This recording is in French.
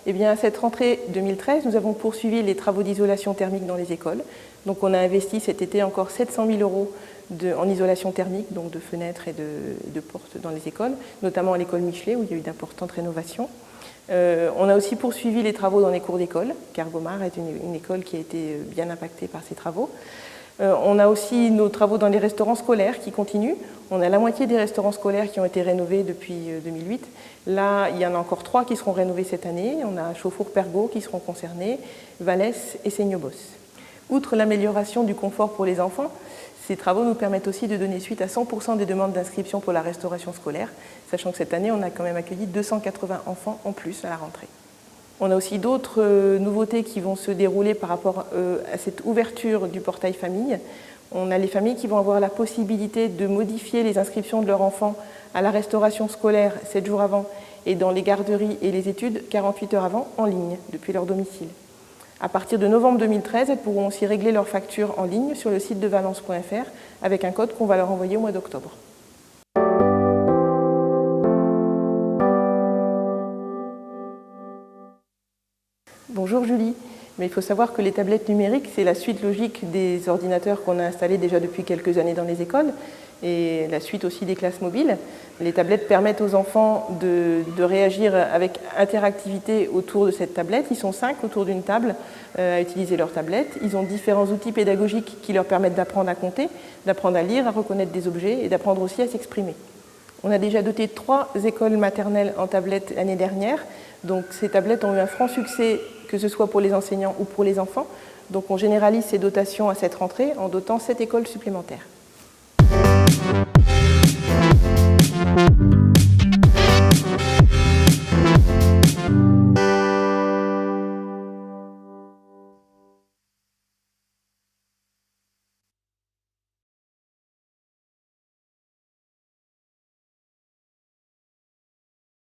Eh bien, à cette rentrée 2013, nous avons poursuivi les travaux d'isolation thermique dans les écoles. Donc on a investi cet été encore 700 000 € en isolation thermique, donc de fenêtres et de portes dans les écoles, notamment à l'école Michelet où il y a eu d'importantes rénovations. On a aussi poursuivi les travaux dans les cours d'école, car Gomard est une école qui a été bien impactée par ces travaux. On a aussi nos travaux dans les restaurants scolaires qui continuent. On a la moitié des restaurants scolaires qui ont été rénovés depuis 2008. Là, il y en a encore 3 qui seront rénovés cette année. On a Chauffour-Pergaud qui seront concernés, Vallès et Seignobos. Outre l'amélioration du confort pour les enfants, ces travaux nous permettent aussi de donner suite à 100% des demandes d'inscription pour la restauration scolaire, sachant que cette année, on a quand même accueilli 280 enfants en plus à la rentrée. On a aussi d'autres nouveautés qui vont se dérouler par rapport à cette ouverture du portail famille. On a les familles qui vont avoir la possibilité de modifier les inscriptions de leurs enfants à la restauration scolaire 7 jours avant et dans les garderies et les études 48 heures avant en ligne depuis leur domicile. À partir de novembre 2013, elles pourront aussi régler leurs factures en ligne sur le site de valence.fr avec un code qu'on va leur envoyer au mois d'octobre. Bonjour Julie, mais il faut savoir que les tablettes numériques, c'est la suite logique des ordinateurs qu'on a installés déjà depuis quelques années dans les écoles et la suite aussi des classes mobiles. Les tablettes permettent aux enfants de réagir avec interactivité autour de cette tablette. Ils sont 5 autour d'une table à utiliser leur tablette. Ils ont différents outils pédagogiques qui leur permettent d'apprendre à compter, d'apprendre à lire, à reconnaître des objets et d'apprendre aussi à s'exprimer. On a déjà doté 3 écoles maternelles en tablettes l'année dernière. Donc ces tablettes ont eu un franc succès, que ce soit pour les enseignants ou pour les enfants. Donc on généralise ces dotations à cette rentrée en dotant 7 écoles supplémentaires.